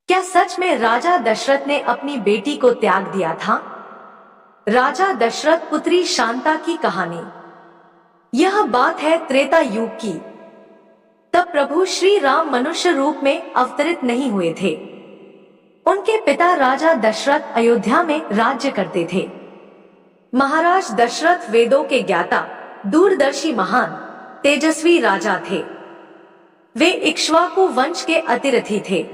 क्या सच में राजा दशरथ ने अपनी बेटी को त्याग दिया था? राजा दशरथ पुत्री शांता की कहानी। यह बात है त्रेता युग की। तब प्रभु श्री राम मनुष्य रूप में अवतरित नहीं हुए थे। उनके पिता राजा दशरथ अयोध्या में राज्य करते थे। महाराज दशरथ वेदों के ज्ञाता, दूरदर्शी, महान तेजस्वी राजा थे। वे इक्ष्वाकु वंश के अतिरथी थे।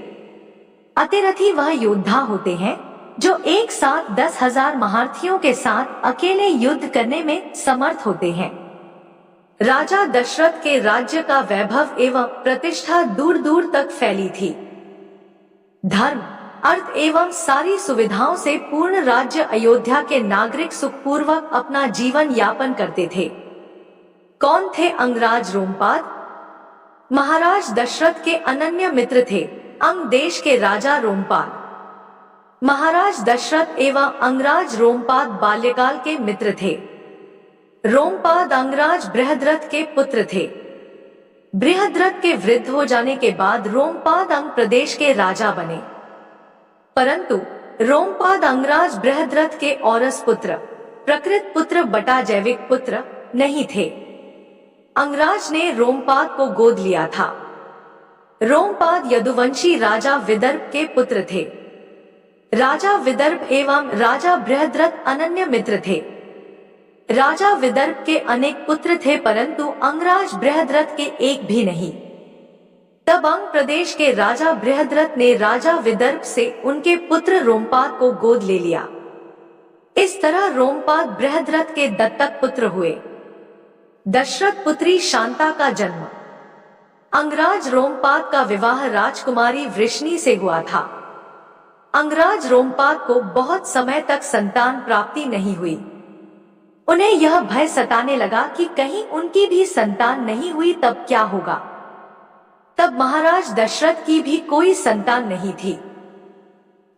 अतिरथी वह योद्धा होते हैं जो एक साथ 10,000 महारथियों के साथ अकेले युद्ध करने में समर्थ होते हैं। राजा दशरथ के राज्य का वैभव एवं प्रतिष्ठा दूर दूर तक फैली थी। धर्म, अर्थ एवं सारी सुविधाओं से पूर्ण राज्य अयोध्या के नागरिक सुखपूर्वक अपना जीवन यापन करते थे। कौन थे अंगराज रोमपाद? महाराज दशरथ के अनन्य मित्र थे अंग देश के राजा रोमपाद। महाराज दशरथ एवं अंगराज रोमपाद बाल्यकाल के मित्र थे। रोमपाद अंगराज बृहद्रथ के पुत्र थे। बृहद्रथ के वृद्ध हो जाने के बाद रोमपाद अंग प्रदेश के राजा बने। परंतु रोमपाद अंगराज बृहद्रथ के औरस पुत्र, प्रकृत पुत्र बटा जैविक पुत्र नहीं थे। अंगराज ने रोमपाद को गोद लिया था। रोमपाद यदुवंशी राजा विदर्भ के पुत्र थे। राजा विदर्भ एवं राजा बृहद्रथ अनन्य मित्र थे। राजा विदर्भ के अनेक पुत्र थे परंतु अंगराज बृहद्रथ के एक भी नहीं। तब अंग प्रदेश के राजा बृहद्रथ ने राजा विदर्भ से उनके पुत्र रोमपाद को गोद ले लिया। इस तरह रोमपाद बृहद्रथ के दत्तक पुत्र हुए। दशरथ पुत्री शांता का जन्म। अंगराज रोमपाद का विवाह राजकुमारी वृष्णि से हुआ था। अंगराज रोमपाद को बहुत समय तक संतान प्राप्ति नहीं हुई। उन्हें यह भय सताने लगा कि कहीं उनकी भी संतान नहीं हुई तब क्या होगा। तब महाराज दशरथ की भी कोई संतान नहीं थी।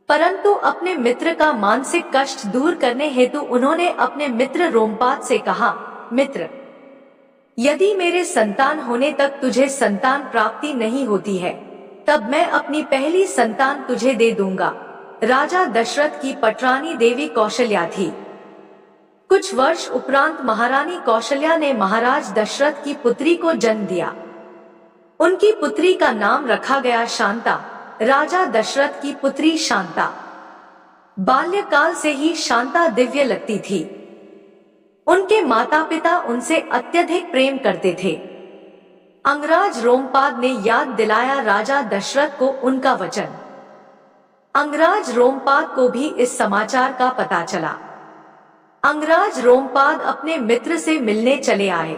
परंतु अपने मित्र का मानसिक कष्ट दूर करने हेतु उन्होंने अपने मित्र रोमपाद से कहा, मित्र, यदि मेरे संतान होने तक तुझे संतान प्राप्ति नहीं होती है तब मैं अपनी पहली संतान तुझे दे दूंगा। राजा दशरथ की पटरानी देवी कौशल्या थी। कुछ वर्ष उपरांत महारानी कौशल्या ने महाराज दशरथ की पुत्री को जन्म दिया। उनकी पुत्री का नाम रखा गया शांता। राजा दशरथ की पुत्री शांता। बाल्यकाल से ही शांता दिव्य लगती थी। उनके माता पिता उनसे अत्यधिक प्रेम करते थे। अंगराज रोमपाद ने याद दिलाया राजा दशरथ को उनका वचन। अंगराज रोमपाद को भी इस समाचार का पता चला। अंगराज रोमपाद अपने मित्र से मिलने चले आए।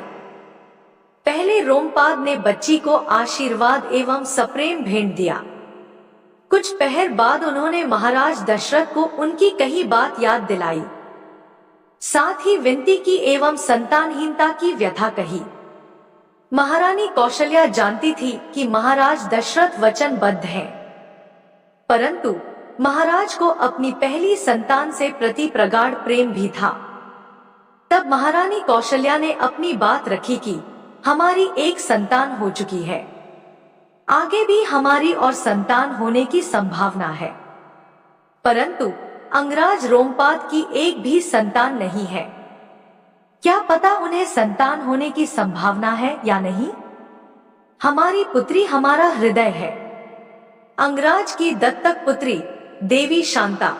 पहले रोमपाद ने बच्ची को आशीर्वाद एवं सप्रेम भेंट दिया। कुछ पहर बाद उन्होंने महाराज दशरथ को उनकी कही बात याद दिलाई, साथ ही विनती की एवं संतानहीनता की व्यथा कही। महारानी कौशल्या जानती थी कि महाराज दशरथ वचनबद्ध हैं, परंतु महाराज को अपनी पहली संतान से प्रति प्रगाढ़ प्रेम भी था। तब महारानी कौशल्या ने अपनी बात रखी कि हमारी एक संतान हो चुकी है, आगे भी हमारी और संतान होने की संभावना है, परंतु अंगराज रोमपाद की एक भी संतान नहीं है। क्या पता उन्हें संतान होने की संभावना है या नहीं? हमारी पुत्री हमारा हृदय है। अंगराज की दत्तक पुत्री देवी शांता।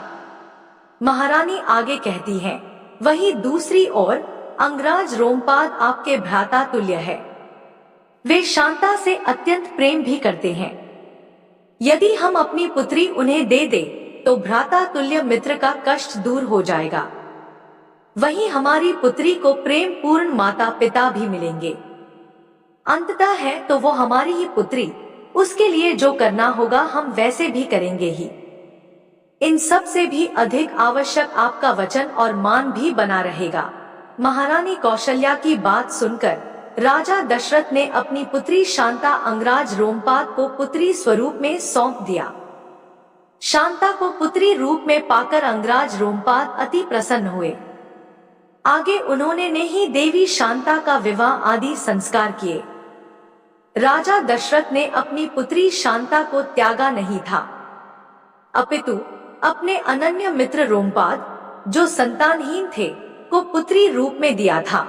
महारानी आगे कहती हैं, वही दूसरी ओर अंगराज रोमपाद आपके भ्राता तुल्य है। वे शांता से अत्यंत प्रेम भी करते हैं। यदि हम अपनी पुत्री उन्हें दे दे तो भ्राता तुल्य मित्र का कष्ट दूर हो जाएगा। वहीं हमारी पुत्री को प्रेम पूर्ण माता पिता भी मिलेंगे। अंततः है तो वो हमारी ही पुत्री, उसके लिए जो करना होगा हम वैसे भी करेंगे ही। इन सब से भी अधिक आवश्यक आपका वचन और मान भी बना रहेगा। महारानी कौशल्या की बात सुनकर राजा दशरथ ने अपनी पुत्री शांता अंगराज रोमपाद को पुत्री स्वरूप में सौंप दिया। शांता को पुत्री रूप में पाकर अंगराज रोमपाद अति प्रसन्न हुए। आगे उन्होंने ने ही देवी शांता का विवाह आदि संस्कार किए। राजा दशरथ ने अपनी पुत्री शांता को त्यागा नहीं था। अपितु अपने अनन्य मित्र रोमपाद, जो संतानहीन थे, को पुत्री रूप में दिया था।